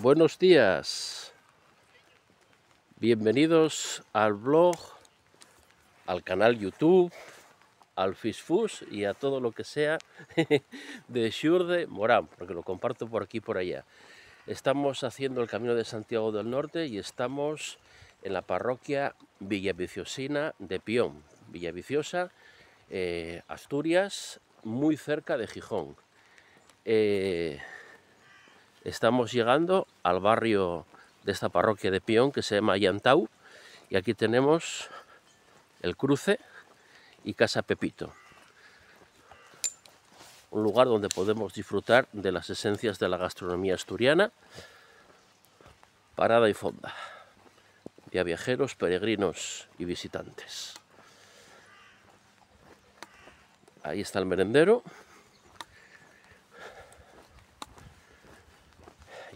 Buenos días, bienvenidos al blog, al canal YouTube, al Fisfus y a todo lo que sea de Xurde Morán, porque lo comparto por aquí y por allá. Estamos haciendo el Camino de Santiago del Norte y estamos en la parroquia Villaviciosina de Pión, Villaviciosa, Asturias, muy cerca de Gijón. Estamos llegando al barrio de esta parroquia de Pión que se llama Llantau y aquí tenemos el cruce y Casa Pepito, un lugar donde podemos disfrutar de las esencias de la gastronomía asturiana, parada y fonda, y a viajeros, peregrinos y visitantes. Ahí está el merendero.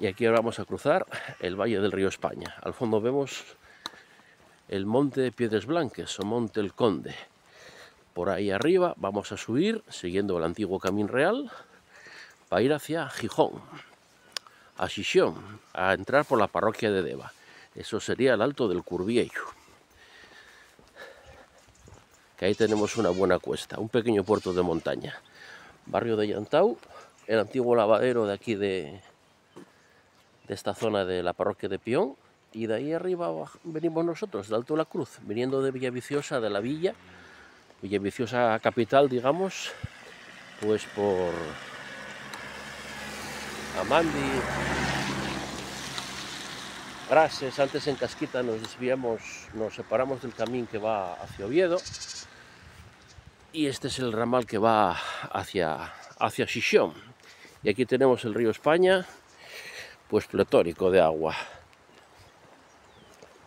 Y aquí ahora vamos a cruzar el valle del río España. Al fondo vemos el monte de Piedras Blanques o Monte el Conde. Por ahí arriba vamos a subir, siguiendo el antiguo Camín Real, para ir hacia Gijón, a Xixón, a entrar por la parroquia de Deva. Eso sería el Alto del Curviello. Que ahí tenemos una buena cuesta, un pequeño puerto de montaña. Barrio de Llantau, el antiguo lavadero de aquí de esta zona de la parroquia de Pión, y de ahí arriba venimos nosotros, del Alto de la Cruz, viniendo de Villaviciosa, de la villa, Villaviciosa capital, digamos, pues por Amandi, Grases. Antes en Casquita nos desviamos, nos separamos del camino que va hacia Oviedo, y este es el ramal que va hacia Xixón. Y aquí tenemos el río España, pues pletórico de agua.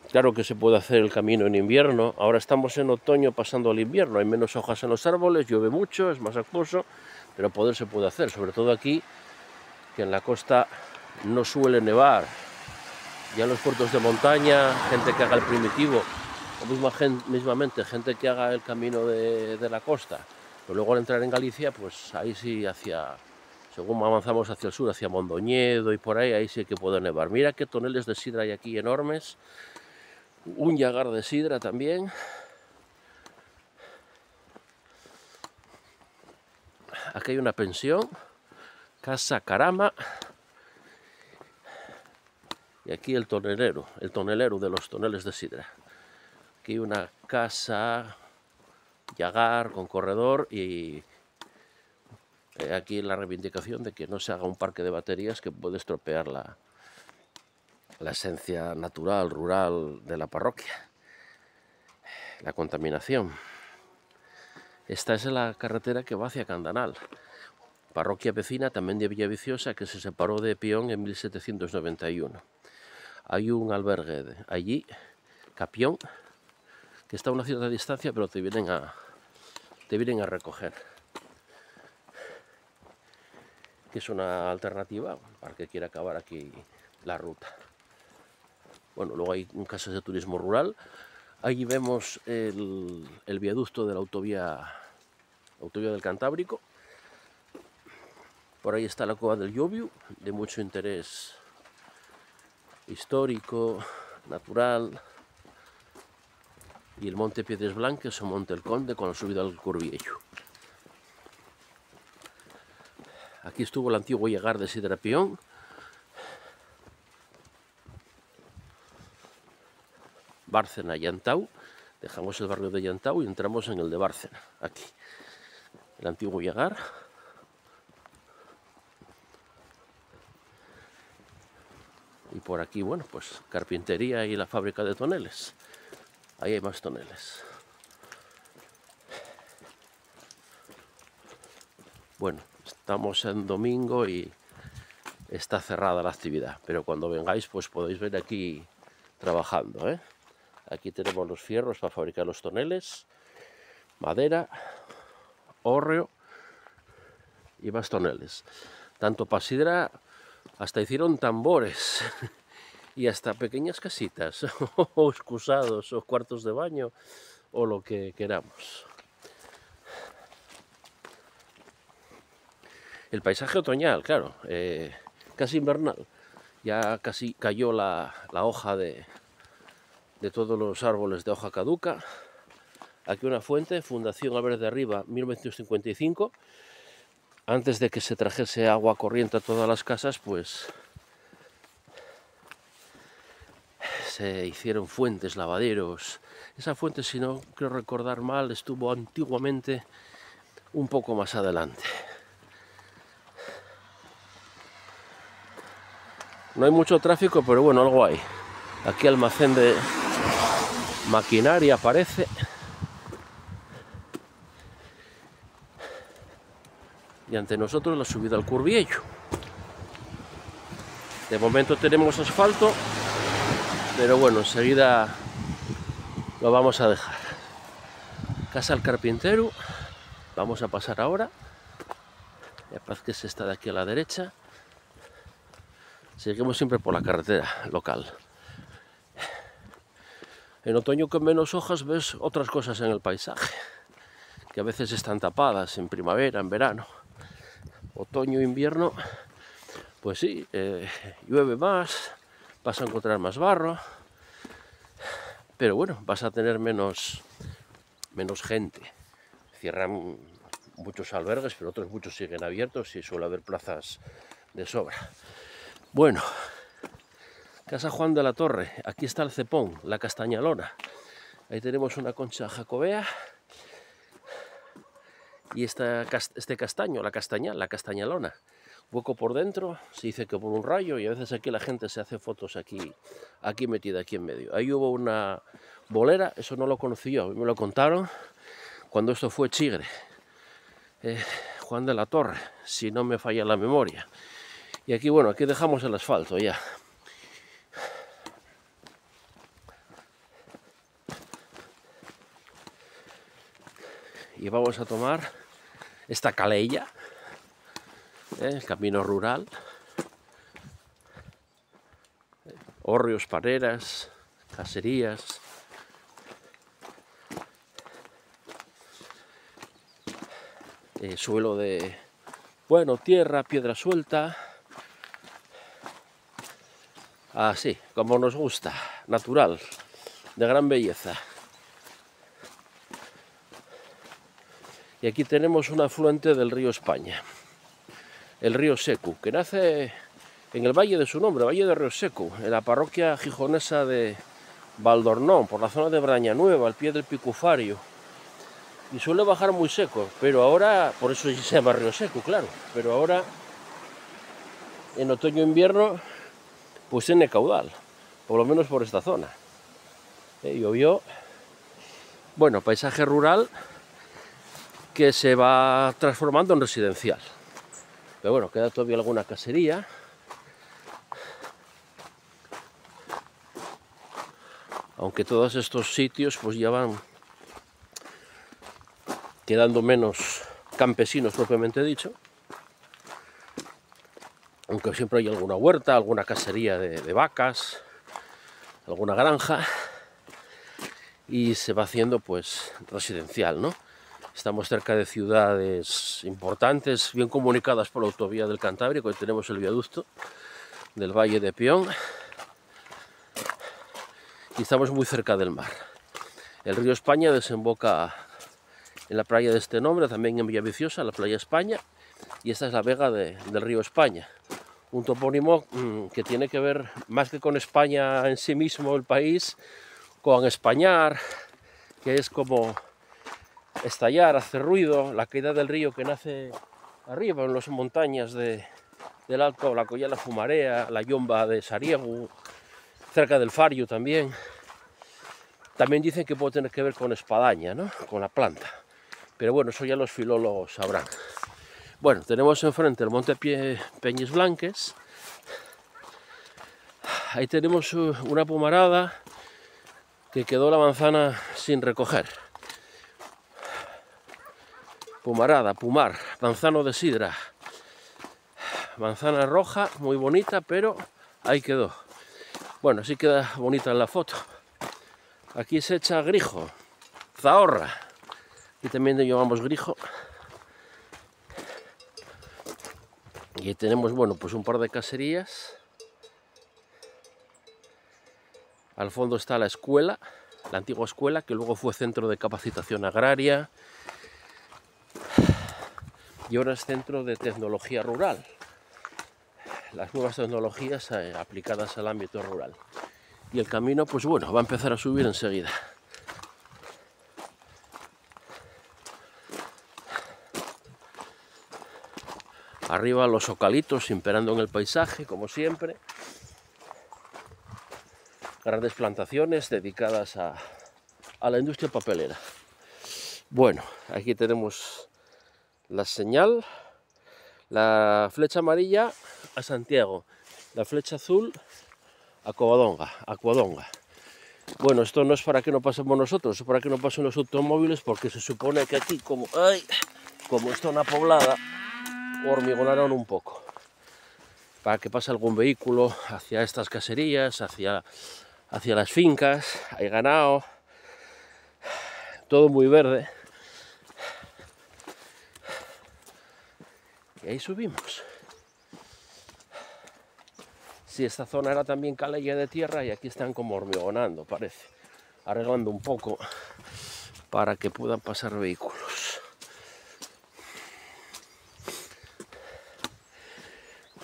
Claro que se puede hacer el camino en invierno. Ahora estamos en otoño pasando al invierno. Hay menos hojas en los árboles, llueve mucho, es más acuoso, pero poder se puede hacer. Sobre todo aquí, que en la costa no suele nevar. Ya en los puertos de montaña, gente que haga el primitivo, o mismamente gente que haga el camino de la costa. Pero luego al entrar en Galicia, pues ahí sí según avanzamos hacia el sur, hacia Mondoñedo y por ahí sí que puede nevar. Mira qué toneles de sidra hay aquí enormes. Un llagar de sidra también. Aquí hay una pensión, Casa Carama. Y aquí el tonelero de los toneles de sidra. Aquí hay una casa, llagar con corredor y aquí la reivindicación de que no se haga un parque de baterías que puede estropear la esencia natural, rural de la parroquia. La contaminación. Esta es la carretera que va hacia Candanal, parroquia vecina también de Villaviciosa, que se separó de Pión en 1791. Hay un albergue allí, Capión, que está a una cierta distancia, pero te vienen a recoger. Que es una alternativa para el que quiera acabar aquí la ruta. Bueno, luego hay casas de turismo rural. Allí vemos el viaducto de la autovía del Cantábrico. Por ahí está la Cova del Lloviu, de mucho interés histórico, natural. Y el monte Piedras Blanques o Monte el Conde con la subida al Curviello. Aquí estuvo el antiguo llagar de sidra Pión. Bárcena, Llantau. Dejamos el barrio de Llantau y entramos en el de Bárcena, aquí. El antiguo llagar. Y por aquí, bueno, pues carpintería y la fábrica de toneles. Ahí hay más toneles. Bueno, estamos en domingo y está cerrada la actividad, pero cuando vengáis pues podéis ver aquí trabajando, ¿eh? Aquí tenemos los fierros para fabricar los toneles, madera, hórreo y más toneles. Tanto para sidra, hasta hicieron tambores y hasta pequeñas casitas, o excusados, o cuartos de baño, o lo que queramos. El paisaje otoñal, claro, casi invernal. Ya casi cayó la hoja de todos los árboles de hoja caduca. Aquí una fuente, Fundación Álvarez de Arriba, 1955. Antes de que se trajese agua corriente a todas las casas, pues se hicieron fuentes, lavaderos. Esa fuente, si no quiero recordar mal, estuvo antiguamente un poco más adelante. No hay mucho tráfico, pero bueno, algo hay. Aquí almacén de maquinaria parece. Y ante nosotros la subida al Curviello. De momento tenemos asfalto, pero bueno, enseguida lo vamos a dejar. Casa del Carpintero, vamos a pasar ahora. Ya parece que se está de aquí a la derecha. Seguimos siempre por la carretera local. En otoño con menos hojas ves otras cosas en el paisaje, que a veces están tapadas en primavera, en verano. Otoño, invierno, pues sí, llueve más, vas a encontrar más barro, pero bueno, vas a tener menos gente. Cierran muchos albergues, pero otros muchos siguen abiertos y suele haber plazas de sobra. Bueno, Casa Juan de la Torre, aquí está el Cepón, la Castañalona. Ahí tenemos una concha jacobea y este castaño, la castañalona. Hueco por dentro, se dice que por un rayo, y a veces aquí la gente se hace fotos aquí metida aquí en medio. Ahí hubo una bolera, eso no lo conocí yo, me lo contaron cuando esto fue Chigre. Juan de la Torre, si no me falla la memoria. Y aquí, bueno, aquí dejamos el asfalto ya. Y vamos a tomar esta calella, el camino rural, hórreos, pareras, caserías. Suelo de, bueno, tierra, piedra suelta. Así, como nos gusta, natural, de gran belleza. Y aquí tenemos un afluente del río España, el río Secu, que nace en el valle de su nombre, Valle de Río Secu, en la parroquia gijonesa de Valdornón, por la zona de Brañanueva, al pie del Picufario. Y suele bajar muy seco, pero ahora, por eso se llama Río Secu, claro, pero ahora, en otoño e invierno, pues tiene caudal, por lo menos por esta zona. Llovió, bueno, paisaje rural que se va transformando en residencial. Pero bueno, queda todavía alguna casería. Aunque todos estos sitios pues ya van quedando menos campesinos propiamente dicho. Aunque siempre hay alguna huerta, alguna casería de vacas, alguna granja. Y se va haciendo pues residencial, ¿no? Estamos cerca de ciudades importantes, bien comunicadas por la autovía del Cantábrico. Hoy tenemos el viaducto del Valle de Peón. Y estamos muy cerca del mar. El río España desemboca en la playa de este nombre, también en Villaviciosa, la playa España. Y esta es la vega del río España. Un topónimo que tiene que ver más que con España en sí mismo, el país, con españar, que es como estallar, hacer ruido, la caída del río que nace arriba en las montañas del Alto, la Collada Fumarea, la Yomba de Sariego, cerca del Fario también. También dicen que puede tener que ver con espadaña, ¿no? Con la planta. Pero bueno, eso ya los filólogos sabrán. Bueno, tenemos enfrente el monte Peñes Blanques. Ahí tenemos una pumarada que quedó la manzana sin recoger. Pumarada, pumar, manzano de sidra. Manzana roja, muy bonita, pero ahí quedó. Bueno, así queda bonita en la foto. Aquí se echa grijo, zahorra. Y también le llamamos grijo. Y ahí tenemos, bueno, pues un par de caserías. Al fondo está la escuela, la antigua escuela, que luego fue centro de capacitación agraria y ahora es centro de tecnología rural. Las nuevas tecnologías aplicadas al ámbito rural. Y el camino, pues bueno, va a empezar a subir enseguida. Arriba los eucaliptos imperando en el paisaje, como siempre. Grandes plantaciones dedicadas a la industria papelera. Bueno, aquí tenemos la señal, la flecha amarilla a Santiago, la flecha azul a Covadonga. Bueno, esto no es para que no pasemos nosotros, es para que no pasen los automóviles, porque se supone que aquí, como es zona poblada, hormigonaron un poco para que pase algún vehículo hacia estas caserías, hacia las fincas. Hay ganado, todo muy verde, y ahí subimos. Sí, esta zona era también calella de tierra y aquí están como hormigonando, parece, arreglando un poco para que puedan pasar vehículos.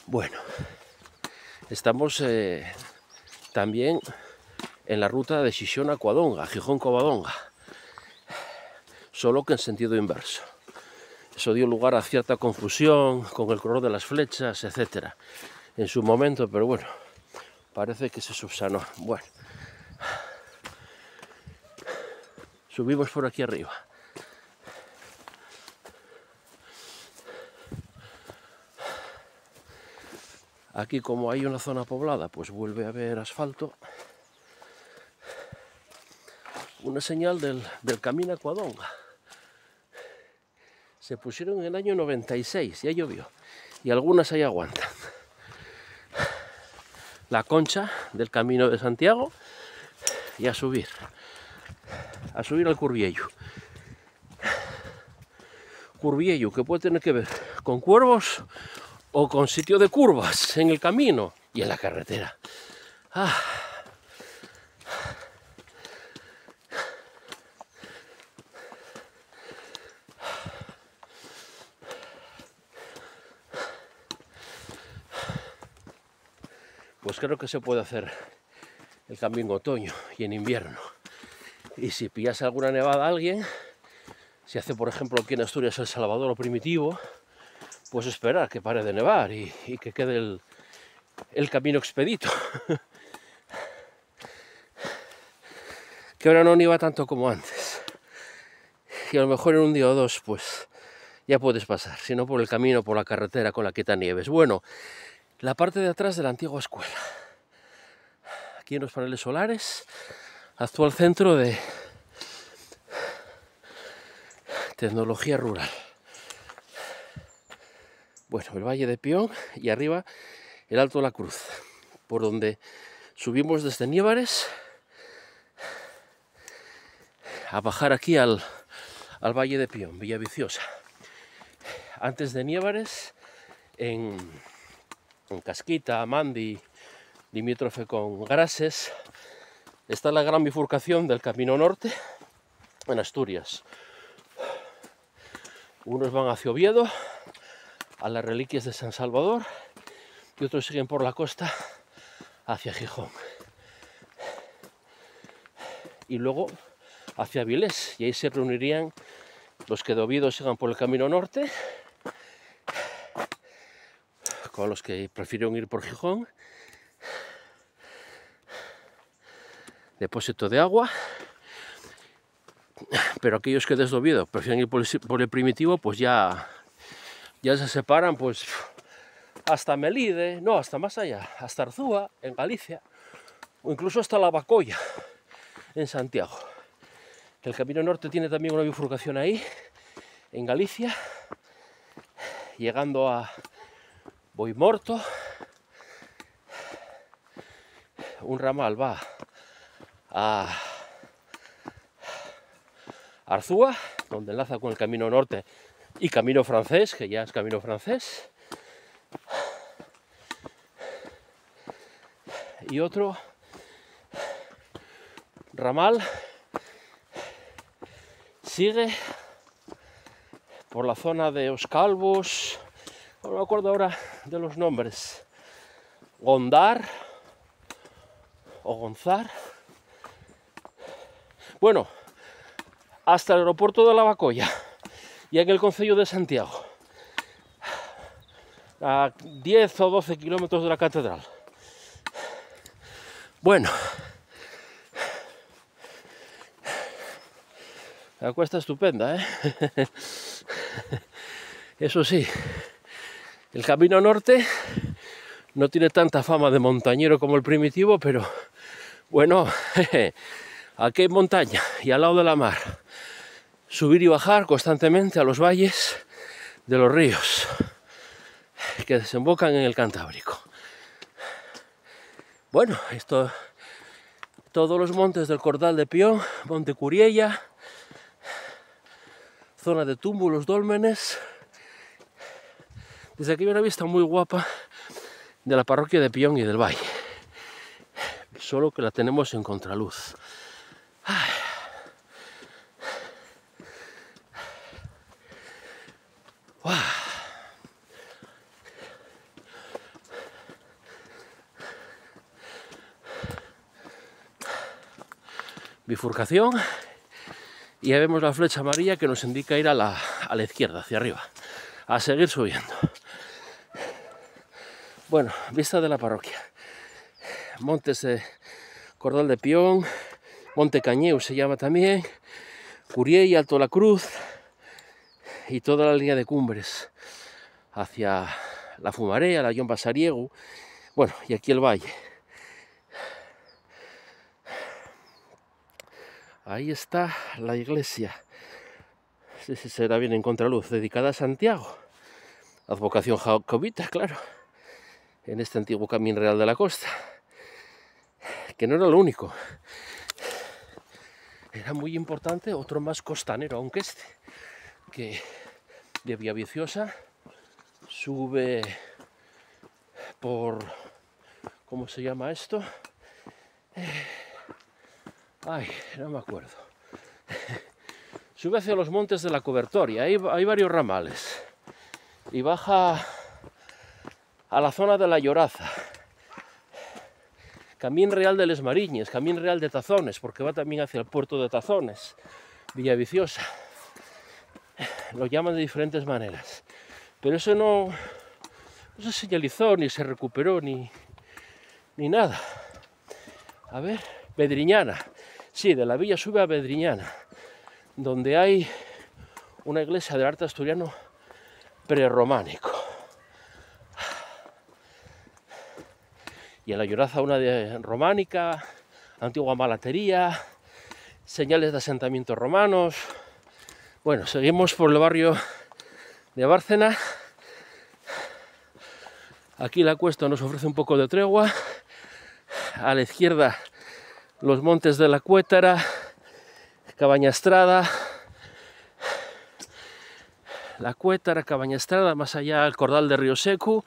Bueno, estamos también en la ruta de Xixón a Covadonga, Gijón-Covadonga, solo que en sentido inverso. Eso dio lugar a cierta confusión con el color de las flechas, etcétera, en su momento, pero bueno, parece que se subsanó. Bueno, subimos por aquí arriba. Aquí, como hay una zona poblada, pues vuelve a haber asfalto. Una señal del camino a Covadonga. Se pusieron en el año 96, ya llovió, y algunas ahí aguantan. La concha del Camino de Santiago y a subir al Curviello. Curviello, que puede tener que ver con cuervos o con sitio de curvas en el camino y en la carretera. Pues creo que se puede hacer el camino en otoño y en invierno. Y si pillas alguna nevada a alguien, si hace por ejemplo aquí en Asturias el Salvador o Primitivo, pues esperar que pare de nevar y que quede el camino expedito. Que ahora no nieva tanto como antes. Y a lo mejor en un día o dos, pues ya puedes pasar, si no por el camino, por la carretera con la quitanieves. Bueno, la parte de atrás de la antigua escuela. Aquí en los paneles solares, actual centro de tecnología rural. Bueno, el Valle de Pion y arriba el Alto de la Cruz, por donde subimos desde Niévares a bajar aquí al Valle de Pion, Villaviciosa. Antes de Niévares, en Casquita, Mandi, limítrofe con Grases, está la gran bifurcación del Camino Norte en Asturias. Unos van hacia Oviedo, a las reliquias de San Salvador, y otros siguen por la costa hacia Gijón. Y luego hacia Avilés, y ahí se reunirían los que de Oviedo sigan por el Camino Norte, con los que prefirieron ir por Gijón. Depósito de agua, pero aquellos que desde Oviedo prefieren ir por el Primitivo, pues ya se separan, pues hasta Melide, no, hasta más allá, hasta Arzúa, en Galicia, o incluso hasta La Bacoya, en Santiago. El Camino Norte tiene también una bifurcación ahí, en Galicia, llegando a Boimorto. Un ramal va a Arzúa, donde enlaza con el Camino Norte y Camino Francés, que ya es Camino Francés. Y otro ramal sigue por la zona de Os Calvos, no me acuerdo ahora de los nombres, Gondar o Gonzar, bueno, hasta el aeropuerto de Lavacolla, y en el concello de Santiago, a 10 o 12 kilómetros de la catedral. Bueno, la cuesta estupenda, ¿eh? Eso sí, el camino norte no tiene tanta fama de montañero como el primitivo, pero bueno, aquí hay montaña y al lado de la mar. Subir y bajar constantemente a los valles de los ríos que desembocan en el Cantábrico. Bueno, esto, todos los montes del Cordal de Pión, Monte Curiella, zona de túmulos, dólmenes. Desde aquí hay una vista muy guapa de la parroquia de Pión y del Valle, solo que la tenemos en contraluz. Ay. Wow. Bifurcación, y ya vemos la flecha amarilla que nos indica ir a la izquierda, hacia arriba, a seguir subiendo. Bueno, vista de la parroquia, montes de Cordal de Pión, Monte Cañeu se llama también, Curiella, Alto la Cruz, y toda la línea de cumbres hacia la Fumarea, la John Basariego, bueno, y aquí el valle. Ahí está la iglesia, sí, se da bien en contraluz, dedicada a Santiago, advocación jacobita, claro, en este antiguo Camín Real de la Costa, que no era lo único, era muy importante otro más costanero, aunque este, que de Villaviciosa sube por, ¿cómo se llama esto? Ay, no me acuerdo. Sube hacia los montes de la Cobertoria, hay varios ramales, y baja a la zona de la Lloraza, Camín Real de Les Mariñes, Camín Real de Tazones, porque va también hacia el puerto de Tazones, Villaviciosa. Lo llaman de diferentes maneras, pero eso no se señalizó, ni se recuperó, ni nada. A ver, Bedriñana, sí, de la villa sube a Bedriñana, donde hay una iglesia del arte asturiano prerrománico. Y en la Lloraza una de románica, antigua malatería, señales de asentamientos romanos. Bueno, seguimos por el barrio de Bárcena. Aquí la cuesta nos ofrece un poco de tregua. A la izquierda los montes de la Cuétara, Cabañastrada, la Cuétara, Cabañastrada, más allá el Cordal de Río Seco,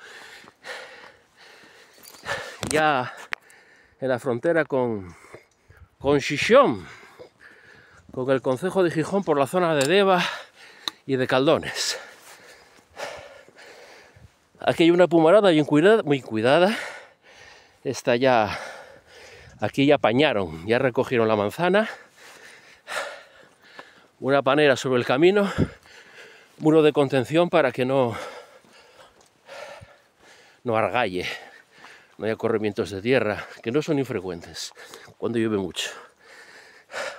ya en la frontera con Xixón, con el concejo de Gijón por la zona de Deva y de Caldones. Aquí hay una pumarada bien cuidada, muy cuidada. Esta ya, aquí ya apañaron, ya recogieron la manzana. Una panera sobre el camino, muro de contención para que no argalle, no haya corrimientos de tierra, que no son infrecuentes cuando llueve mucho.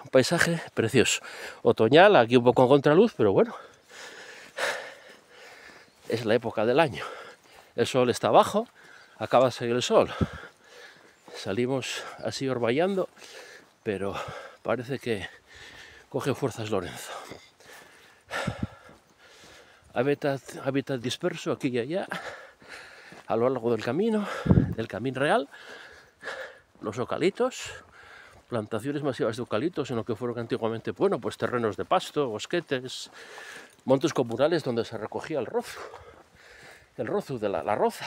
Un paisaje precioso, otoñal, aquí un poco en contraluz, pero bueno, es la época del año. El sol está abajo, acaba de salir el sol. Salimos así orballando, pero parece que coge fuerzas Lorenzo. Hábitat disperso aquí y allá, a lo largo del camino, del Camín Real, los eucaliptos, plantaciones masivas de eucaliptos en lo que fueron antiguamente, bueno, pues terrenos de pasto, bosquetes, montes comunales donde se recogía el rozu de la roza,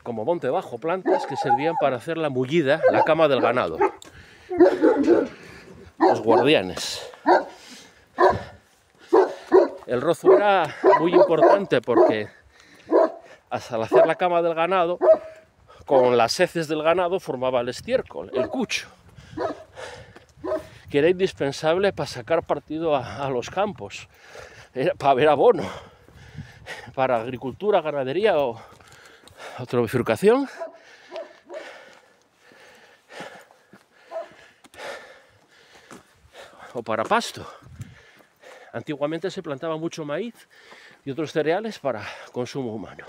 como monte bajo, plantas que servían para hacer la mullida, la cama del ganado. los guardianes. El rozo era muy importante porque al hacer la cama del ganado, con las heces del ganado formaba el estiércol, el cucho, que era indispensable para sacar partido a los campos, para haber abono, para agricultura, ganadería o otra bifurcación. O para pasto. Antiguamente se plantaba mucho maíz y otros cereales para consumo humano,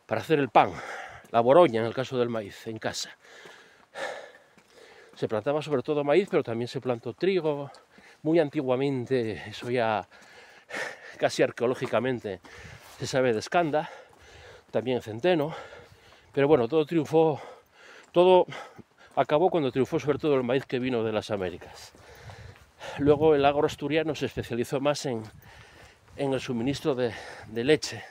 para hacer el pan, la boroña en el caso del maíz, en casa. Se plantaba sobre todo maíz, pero también se plantó trigo. Muy antiguamente, eso ya casi arqueológicamente se sabe de Escanda, también centeno, pero bueno, todo triunfó, todo acabó cuando triunfó sobre todo el maíz que vino de las Américas. Luego el agro asturiano se especializó más en el suministro de leche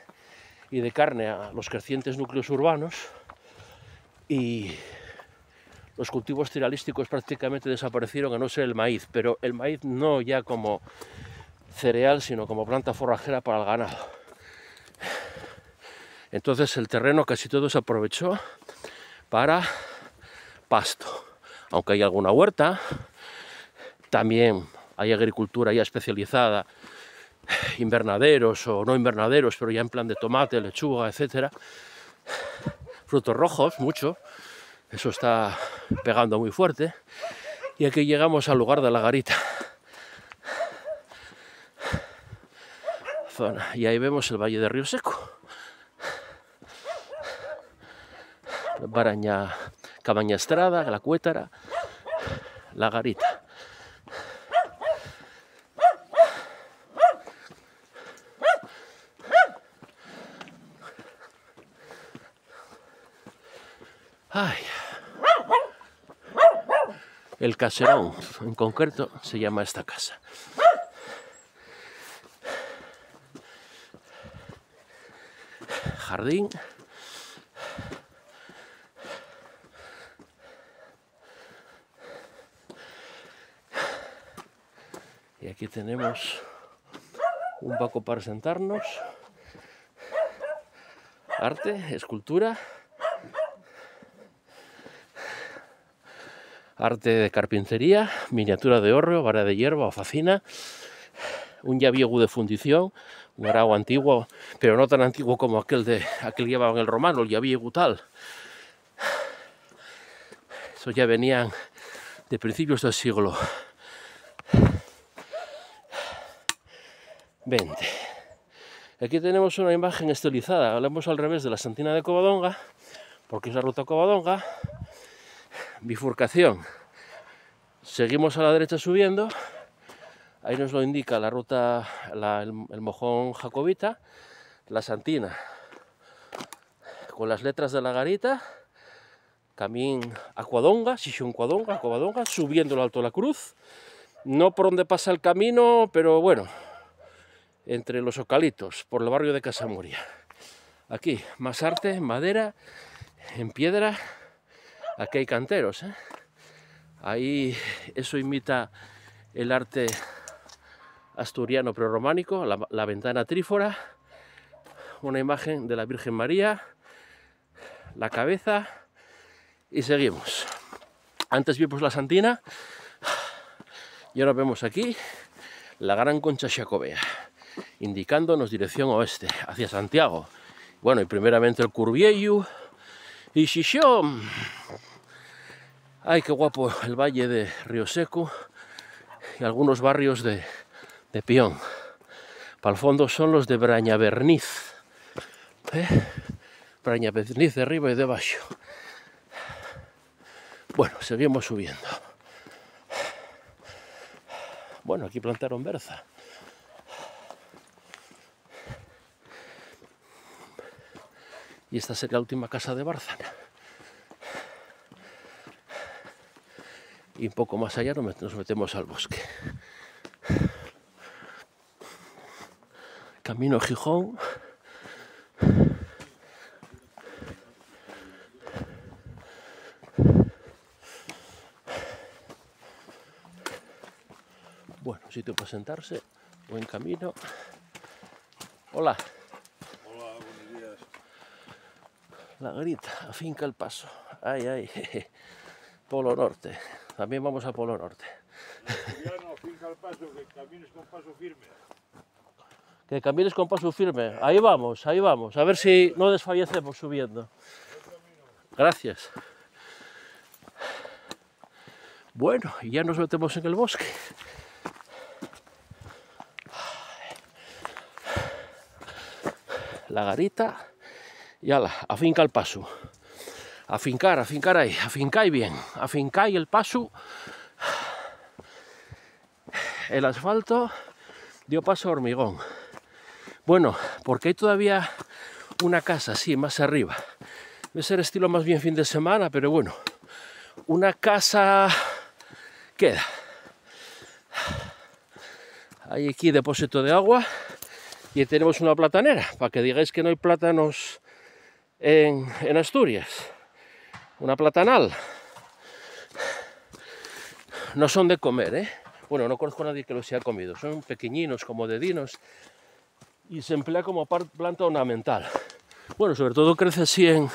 y de carne a los crecientes núcleos urbanos, y los cultivos cerealísticos prácticamente desaparecieron, a no ser el maíz, pero el maíz no ya como cereal, sino como planta forrajera para el ganado. Entonces el terreno casi todo se aprovechó para pasto, aunque hay alguna huerta. También hay agricultura ya especializada, invernaderos o no invernaderos, pero ya en plan de tomate, lechuga, etcétera. Frutos rojos, mucho. Eso está pegando muy fuerte. Y aquí llegamos al lugar de la garita. Y ahí vemos el valle de Río Seco. Baraña, Cabaña Estrada, La Cuétara, la garita. Ay. El Caserón, en concreto, se llama esta casa. Jardín. Y aquí tenemos un banco para sentarnos. Arte, escultura. Arte de carpintería, miniatura de hórreo, vara de hierba, ofacina, un llaviegu de fundición, un arao antiguo, pero no tan antiguo como aquel que llevaban el romano, el llaviegu tal. Esos ya venían de principios del siglo XX. Aquí tenemos una imagen estilizada, hablamos al revés de la Santina de Covadonga, porque es la ruta Covadonga. Bifurcación. Seguimos a la derecha subiendo. Ahí nos lo indica la ruta, el mojón jacobita, la Santina, con las letras de la garita, camín a Cuadonga, Sisión Cuadonga, Covadonga, subiendo el Alto de la Cruz. No por donde pasa el camino, pero bueno, entre los eucaliptos, por el barrio de Casamuria. Aquí, más arte, madera, en piedra. Aquí hay canteros, ¿eh? Ahí eso imita el arte asturiano prerrománico, la ventana trífora, una imagen de la Virgen María, la cabeza, y seguimos. Antes vimos la Santina y ahora vemos aquí la gran concha xacobea, indicándonos dirección oeste, hacia Santiago. Bueno, y primeramente el Curviello y Xixón. Ay, qué guapo el valle de Río Seco y algunos barrios de Pión. Para el fondo son los de Brañaverniz. Brañaverniz de arriba y de abajo. Bueno, seguimos subiendo. Bueno, aquí plantaron berza. Y esta sería la última casa de Bárcena. Y un poco más allá nos metemos al bosque. Camino a Gijón. Bueno, sitio para sentarse, buen camino. Hola. Hola, buenos días. La Garita, afinca el paso. Ay, ay, Polo Norte. También vamos a Polo Norte. En asturiano, afinca el paso, que camines con paso firme. Que camines con paso firme. Ahí vamos, a ver si no desfallecemos subiendo. Gracias. Bueno, y ya nos metemos en el bosque. La Garita y ala, afinca el paso. Afincar ahí, afincáis bien, afincáis el paso. El asfalto dio paso a hormigón. Bueno, porque hay todavía una casa así, más arriba. Debe ser estilo más bien fin de semana, pero bueno, una casa queda. Hay aquí depósito de agua y tenemos una platanera, para que digáis que no hay plátanos en Asturias. Una platanal. No son de comer, ¿eh? Bueno, no conozco a nadie que los haya comido. Son pequeñinos, como dedinos, y se emplea como planta ornamental. Bueno, sobre todo crece así en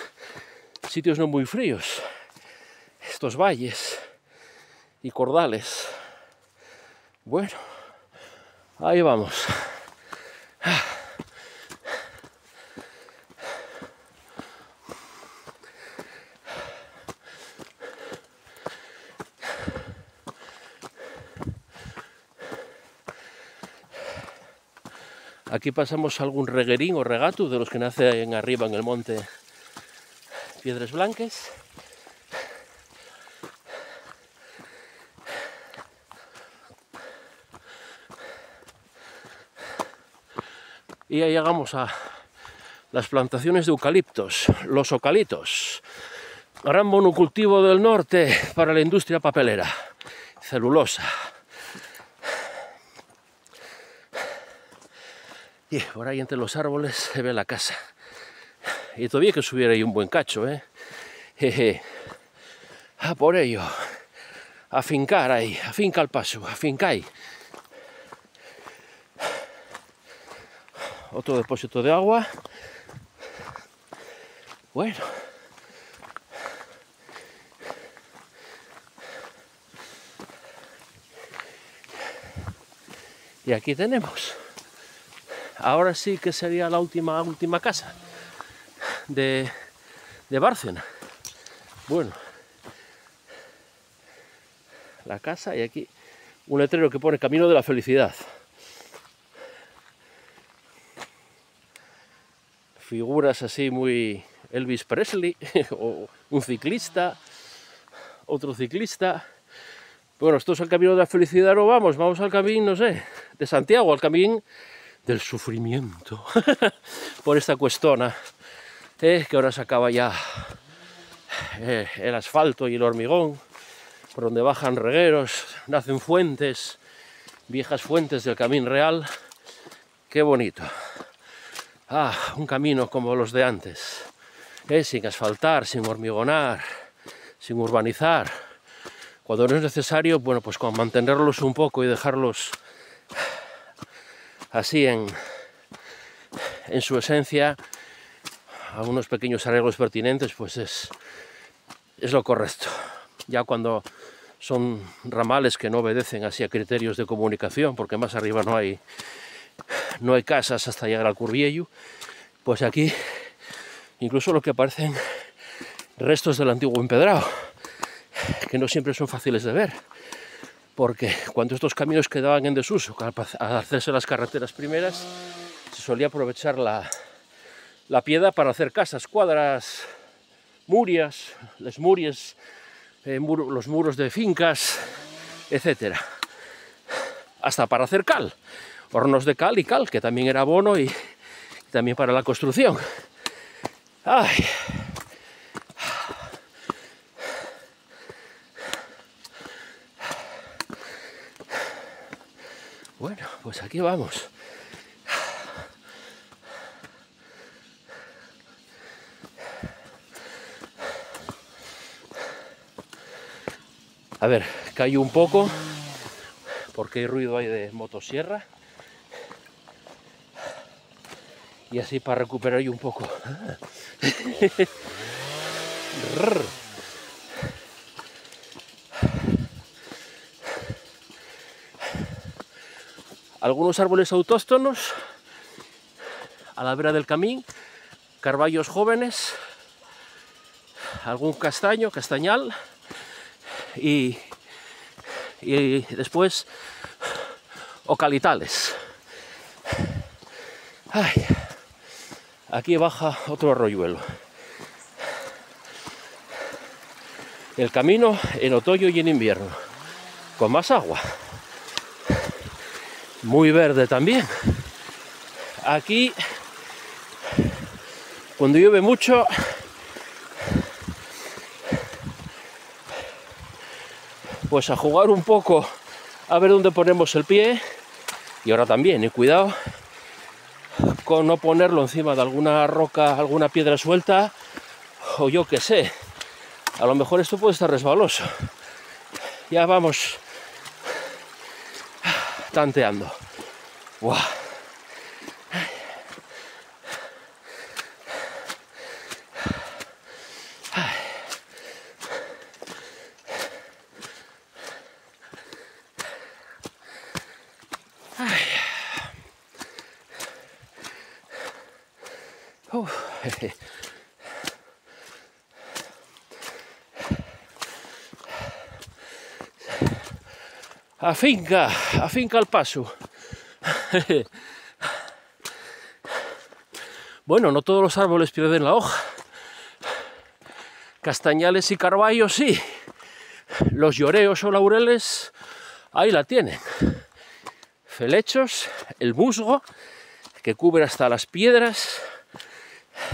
sitios no muy fríos. Estos valles y cordales. Bueno, ahí vamos. Aquí pasamos algún reguerín o regato de los que nacen arriba en el monte Piedras Blanques. Y ahí llegamos a las plantaciones de eucaliptos, los ocalitos. Gran monocultivo del norte para la industria papelera, celulosa. Y por ahí entre los árboles se ve la casa. Y todavía hay que subir ahí un buen cacho, ¿eh? Jeje. Ah, por ello. Afincar ahí, afinca el paso, afincáis. Otro depósito de agua. Bueno. Y aquí tenemos. Ahora sí que sería la última casa de Bárcena. Bueno, la casa y aquí un letrero que pone Camino de la Felicidad. Figuras así muy Elvis Presley, o un ciclista, otro ciclista. Bueno, esto es el Camino de la Felicidad, o vamos al camino, no sé, de Santiago, al camino del sufrimiento, por esta cuestona, que ahora se acaba ya el asfalto y el hormigón, por donde bajan regueros, nacen fuentes, viejas fuentes del Camino Real. Qué bonito. Ah, un camino como los de antes, sin asfaltar, sin hormigonar, sin urbanizar. Cuando no es necesario, bueno, pues con mantenerlos un poco y dejarlos así en su esencia, algunos pequeños arreglos pertinentes, pues es lo correcto. Ya cuando son ramales que no obedecen así a criterios de comunicación, porque más arriba no hay casas hasta llegar al Curviello, pues aquí incluso lo que parecen restos del antiguo empedrado, que no siempre son fáciles de ver, porque cuando estos caminos quedaban en desuso, al hacerse las carreteras primeras, se solía aprovechar la piedra para hacer casas, cuadras, murias, les muries, los muros de fincas, etcétera. Hasta para hacer cal, hornos de cal y cal, que también era abono y también para la construcción. Ay. Bueno, pues aquí vamos. A ver, callo un poco porque hay ruido ahí de motosierra. Y así para recuperar yo un poco. Algunos árboles autóctonos a la vera del camino, carballos jóvenes, algún castaño, castañal y después ocalitales. Ay, aquí baja otro arroyuelo. El camino en otoño y en invierno, con más agua. Muy verde también. Aquí, cuando llueve mucho, pues a jugar un poco, a ver dónde ponemos el pie. Y ahora también, y cuidado con no ponerlo encima de alguna roca, alguna piedra suelta, o yo qué sé. A lo mejor esto puede estar resbaloso. Ya vamos tanteando. ¡Buah! Afinca el paso. Bueno, no todos los árboles pierden la hoja. Castañales y carballos sí. Los lloreos o laureles, ahí la tienen. Felechos, el musgo, que cubre hasta las piedras,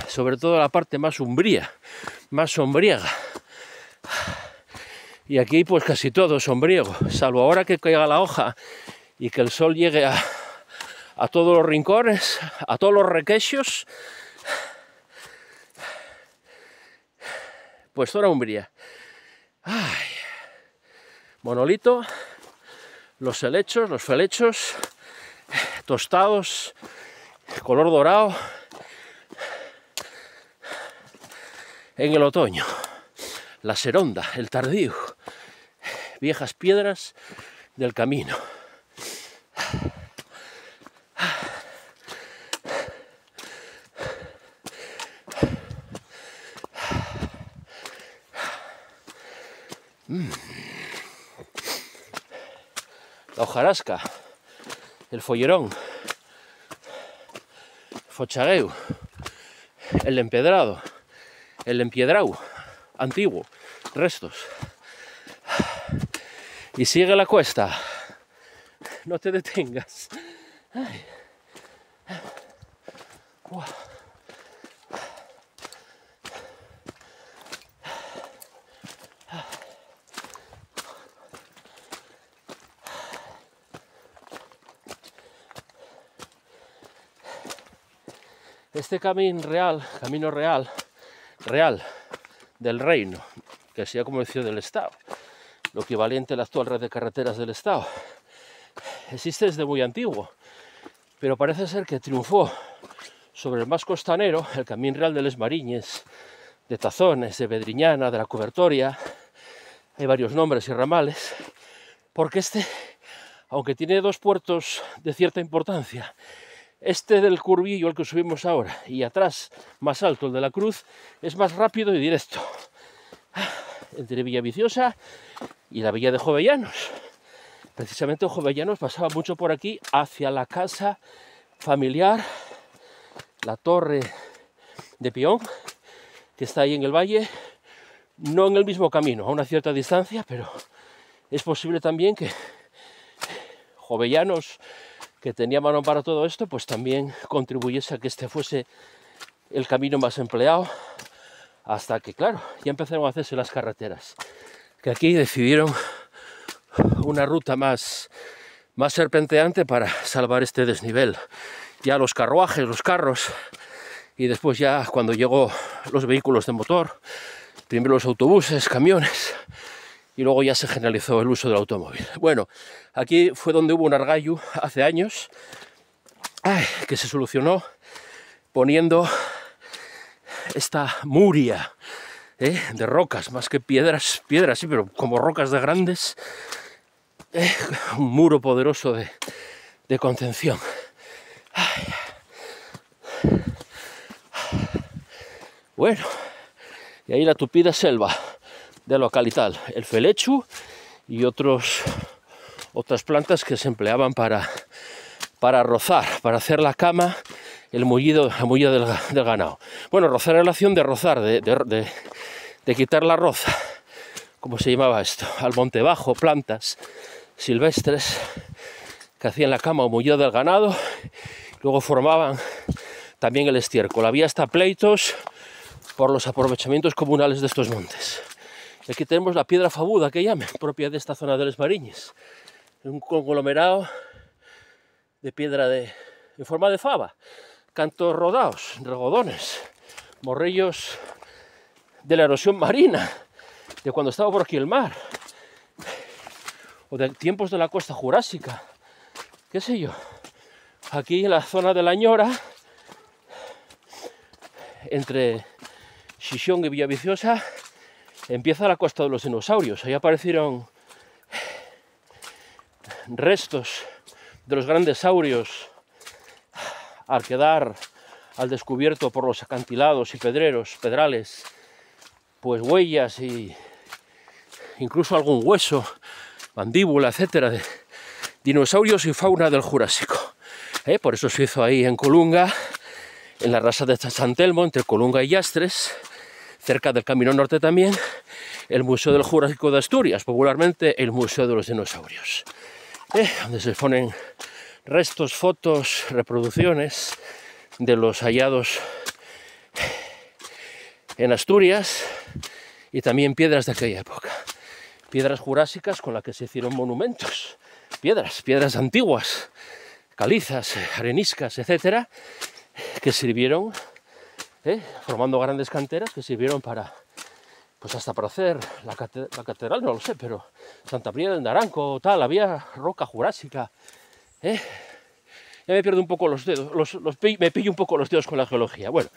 sobre todo la parte más umbría, más sombriega. Y aquí pues casi todo sombriego, salvo ahora que caiga la hoja y que el sol llegue a todos los rincones, a todos los requeixos, pues toda umbría. Ay. Monolito, los helechos, los felechos, tostados, color dorado, en el otoño. La seronda, el tardío, viejas piedras del camino. La hojarasca, el follerón, fochagueu, el empedrado, el empiedrau antiguo, restos. Y sigue la cuesta, no te detengas. Ay. Wow. Este camino real del reino, que sea como decía del Estado, lo equivalente a la actual red de carreteras del Estado, existe desde muy antiguo, pero parece ser que triunfó sobre el más costanero, el Camín Real de les Mariñes, de Tazones, de Bedriñana, de la Cobertoria, hay varios nombres y ramales, porque este, aunque tiene dos puertos de cierta importancia, este del Curvillo, el que subimos ahora, y atrás, más alto, el de la Cruz, es más rápido y directo. Entre Villaviciosa y la villa de Jovellanos. Precisamente Jovellanos pasaba mucho por aquí, hacia la casa familiar, la torre de Pión, que está ahí en el valle, no en el mismo camino, a una cierta distancia, pero es posible también que Jovellanos, que tenía mano para todo esto, pues también contribuyese a que este fuese el camino más empleado, hasta que, claro, ya empezaron a hacerse las carreteras, que aquí decidieron una ruta más serpenteante para salvar este desnivel. Ya los carruajes, los carros, y después ya cuando llegó los vehículos de motor, primero los autobuses, camiones, y luego ya se generalizó el uso del automóvil. Bueno, aquí fue donde hubo un argallo hace años, que se solucionó poniendo esta muria de rocas, más que piedras sí, pero como rocas de grandes, un muro poderoso de contención. Bueno, y ahí la tupida selva de localital, el felechu y otras plantas que se empleaban para rozar, para hacer la cama, la mullido del ganado. Bueno, rozar es la acción de rozar, de quitar la roza, como se llamaba esto, al monte bajo, plantas silvestres que hacían la cama o mullido del ganado, luego formaban también el estiércol. Había hasta pleitos por los aprovechamientos comunales de estos montes. Y aquí tenemos la piedra fabuda, que llaman, propia de esta zona de Les Mariñes, un conglomerado de piedra en forma de fava, cantos rodados, regodones, morrillos de la erosión marina, de cuando estaba por aquí el mar, o de tiempos de la costa jurásica, qué sé yo. Aquí en la zona de la Ñora, entre Xixón y Villaviciosa, empieza la costa de los dinosaurios. Ahí aparecieron restos de los grandes saurios al quedar al descubierto por los acantilados y pedrales, pues huellas y incluso algún hueso, mandíbula, etcétera, de dinosaurios y fauna del Jurásico. Por eso se hizo ahí en Colunga, en la rasa de San Telmo, entre Colunga y Llastres, cerca del Camino Norte también, el Museo del Jurásico de Asturias, popularmente el Museo de los Dinosaurios, donde se ponen restos, fotos, reproducciones de los hallados en Asturias y también piedras de aquella época. Piedras jurásicas con las que se hicieron monumentos, piedras antiguas, calizas, areniscas, etcétera, que sirvieron, formando grandes canteras que sirvieron para, pues hasta para hacer la catedral, no lo sé, pero Santa María del Naranco, tal, había roca jurásica. Ya me pierdo un poco los dedos, me pillo un poco los dedos con la geología. Bueno,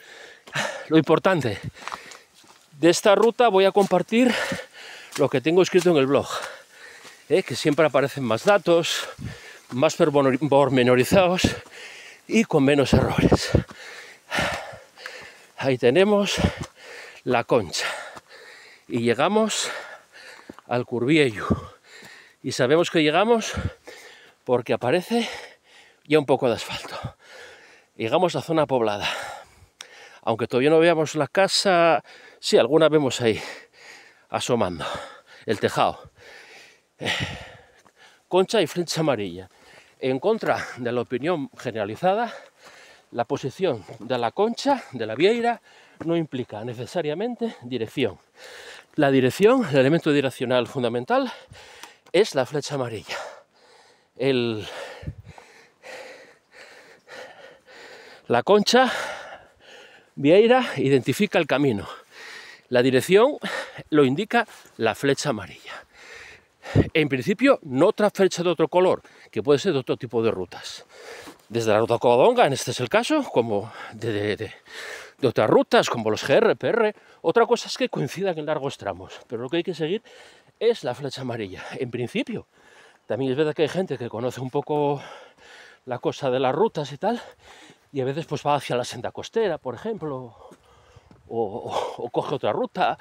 lo importante de esta ruta voy a compartir lo que tengo escrito en el blog, que siempre aparecen más datos, más pormenorizados y con menos errores. Ahí tenemos la Concha y llegamos al Curviello, y sabemos que llegamos porque aparece ya un poco de asfalto. Llegamos a zona poblada, aunque todavía no veamos la casa, sí, alguna vemos ahí asomando el tejado. Concha y flecha amarilla. En contra de la opinión generalizada, la posición de la Concha, de la Vieira, no implica necesariamente dirección. La dirección, el elemento direccional fundamental, es la flecha amarilla. La Concha Vieira identifica el camino. La dirección lo indica la flecha amarilla. En principio, no otra flecha de otro color, que puede ser de otro tipo de rutas. Desde la ruta Covadonga, en este es el caso, como de otras rutas, como los GR, PR. Otra cosa es que coincidan en largos tramos, pero lo que hay que seguir es la flecha amarilla. En principio, también es verdad que hay gente que conoce un poco la cosa de las rutas y tal, y a veces pues va hacia la senda costera, por ejemplo, o coge otra ruta,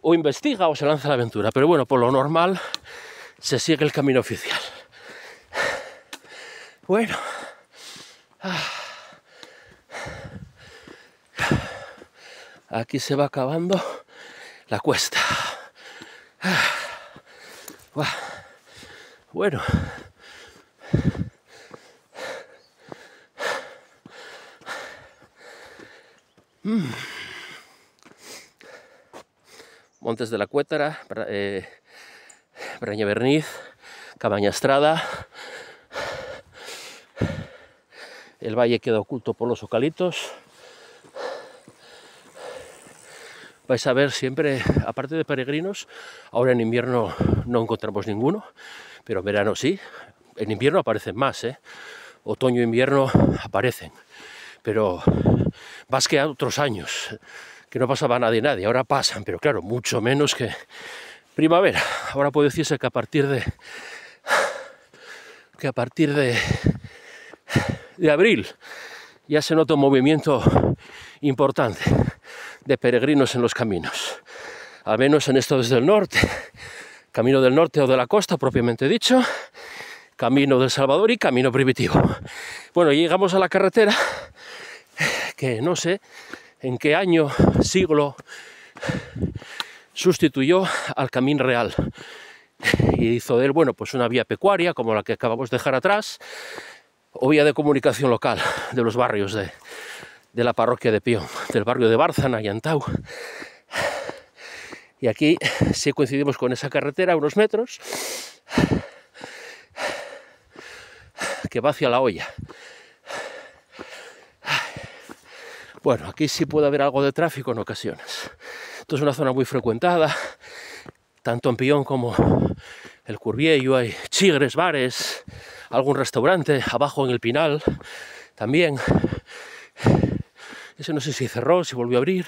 o investiga o se lanza a la aventura. Pero bueno, por lo normal se sigue el camino oficial. Bueno, aquí se va acabando la cuesta. Bueno, Montes de la Cuétara, Brañaverniz, Cabañastrada. El valle queda oculto por los eucaliptos. vais a ver siempre, aparte de peregrinos, ahora en invierno no encontramos ninguno, pero en verano sí. En invierno aparecen más, otoño e invierno aparecen, pero más que a otros años, que no pasaba nadie, ahora pasan, pero claro, mucho menos que primavera. Ahora puede decirse que a partir de abril ya se nota un movimiento importante de peregrinos en los caminos, al menos en estos del norte, camino del norte o de la costa propiamente dicho, camino del Salvador y camino primitivo. Bueno, llegamos a la carretera que no sé en qué año, siglo, sustituyó al Camín Real y hizo de él, bueno, pues una vía pecuaria como la que acabamos de dejar atrás, o vía de comunicación local de los barrios de la parroquia de Pion, del barrio de Bárcena y Antau. Y aquí sí coincidimos con esa carretera, unos metros, que va hacia La Hoya. Bueno, aquí sí puede haber algo de tráfico en ocasiones. Esto es una zona muy frecuentada, tanto en Pion como el Curviello, hay chigres, bares, algún restaurante, abajo en el Pinal también. Ese no sé si cerró, si volvió a abrir.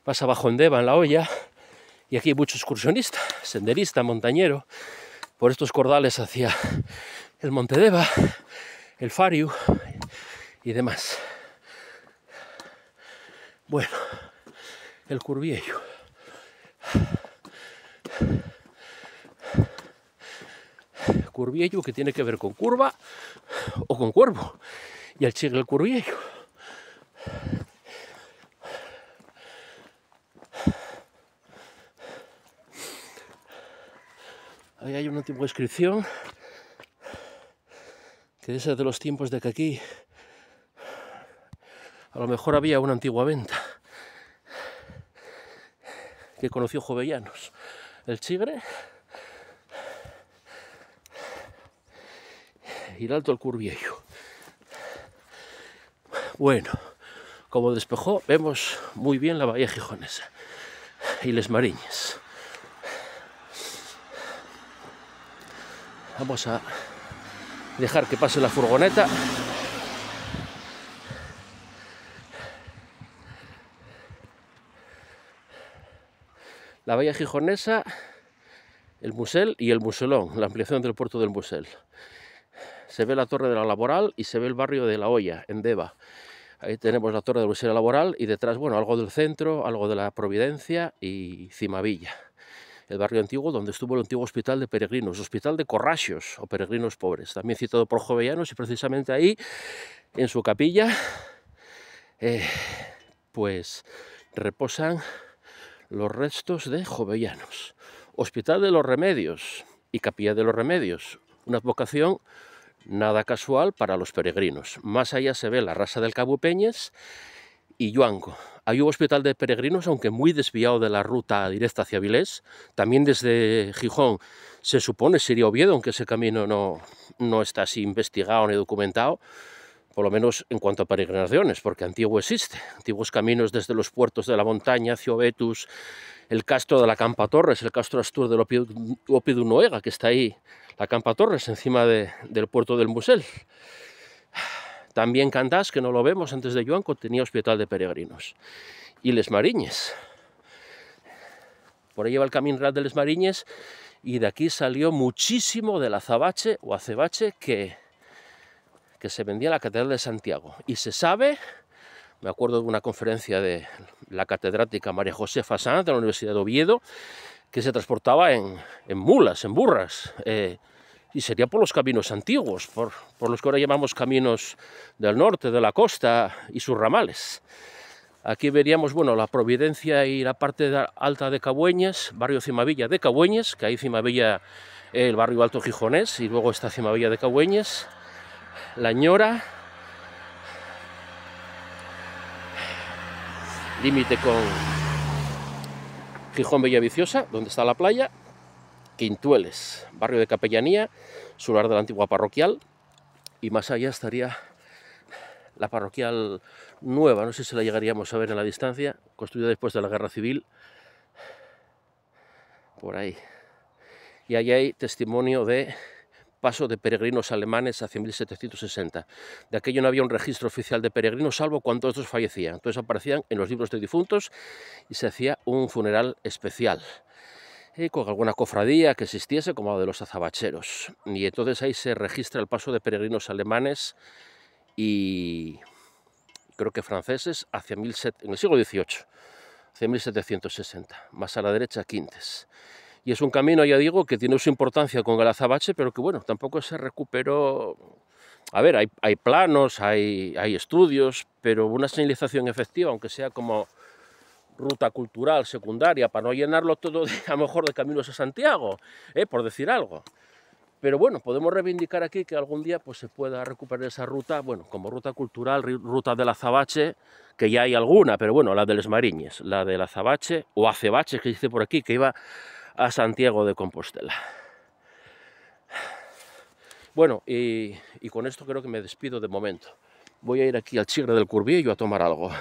Vas abajo en Deva, en La Hoya, y aquí hay mucho excursionista, senderista, montañero, por estos cordales hacia el Monte Deva, el Fariu y demás. Bueno, el Curviello. Curviello que tiene que ver con curva o con cuervo, y el chigre el Curviello. Ahí hay una antigua inscripción que es de los tiempos de que aquí a lo mejor había una antigua venta que conoció Jovellanos. El chigre y el alto el Curviello. Bueno, como despejó, vemos muy bien la bahía gijonesa y Les Mariñes. Vamos a dejar que pase la furgoneta. La bahía gijonesa, el Musel y el Muselón, la ampliación del puerto del Musel. Se ve la torre de la Laboral y se ve el barrio de La Hoya, en Deva. Ahí tenemos la torre de la Universidad Laboral y detrás, bueno, algo del centro, algo de la Providencia y Cimavilla. El barrio antiguo donde estuvo el antiguo hospital de peregrinos, hospital de corrachos o peregrinos pobres, también citado por Jovellanos, y precisamente ahí, en su capilla, pues reposan los restos de Jovellanos. Hospital de los Remedios y Capilla de los Remedios, una advocación nada casual para los peregrinos. Más allá se ve la Rasa del Cabo Peñes y Yuanco. Hay un hospital de peregrinos, aunque muy desviado de la ruta directa hacia Avilés. También desde Gijón se supone sería Oviedo, aunque ese camino no está así investigado ni documentado, por lo menos en cuanto a peregrinaciones, porque antiguo existe. Antiguos caminos desde los puertos de la montaña hacia Obetus, el castro de la Campa Torres, el castro Astur del Opidu Noega, que está ahí, la Campa Torres, encima del puerto del Musel. También Candás, que no lo vemos antes de Yuanco, tenía hospital de peregrinos. Y Les Mariñes. Por ahí va el Camín Real de Les Mariñes, y de aquí salió muchísimo del azabache o acebache que se vendía en la Catedral de Santiago. Y se sabe, me acuerdo de una conferencia de la catedrática María Josefa Sanz de la Universidad de Oviedo, que se transportaba en mulas, en burras, y sería por los caminos antiguos, por los que ahora llamamos caminos del norte, de la costa y sus ramales. Aquí veríamos, bueno, la Providencia y la parte alta de Cabueñes, barrio Cimavilla de Cabueñes, que ahí Cimavilla, el barrio alto gijonés, y luego está Cimavilla de Cabueñes, La Ñora, límite con Gijón Bellaviciosa, donde está la playa, Quintueles, barrio de Capellanía, solar de la antigua parroquial, y más allá estaría la parroquial nueva, no sé si la llegaríamos a ver en la distancia, construida después de la Guerra Civil, por ahí. Y ahí hay testimonio de paso de peregrinos alemanes hacia 1760. De aquello no había un registro oficial de peregrinos, salvo cuando estos fallecían. Entonces aparecían en los libros de difuntos y se hacía un funeral especial, con alguna cofradía que existiese, como la de los azabacheros. Y entonces ahí se registra el paso de peregrinos alemanes y creo que franceses en el siglo XVIII, hacia 1760, más a la derecha Quintes. Y es un camino, ya digo, que tiene su importancia con el azabache, pero que bueno, tampoco se recuperó. A ver, hay planos, hay estudios, pero una señalización efectiva, aunque sea como ruta cultural secundaria, para no llenarlo todo a lo mejor de caminos a Santiago, por decir algo. Pero bueno, podemos reivindicar aquí que algún día pues, se pueda recuperar esa ruta, bueno, como ruta cultural, ruta del azabache, que ya hay alguna, pero bueno, la de Les Mariñes, la del azabache, o acebache, que dice por aquí, que iba a Santiago de Compostela. Bueno, y con esto creo que me despido de momento. Voy a ir aquí al Chigre del Curviello a tomar algo.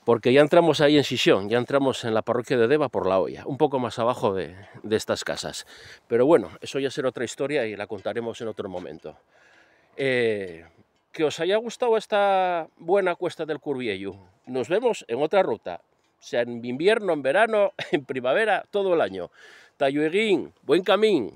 Porque ya entramos ahí en Xixón, ya entramos en la parroquia de Deva por la Olla, un poco más abajo de estas casas. Pero bueno, eso ya será otra historia y la contaremos en otro momento. Que os haya gustado esta buena cuesta del Curviello. Nos vemos en otra ruta, sea en invierno, en verano, en primavera, todo el año. Tallueguín, buen camín.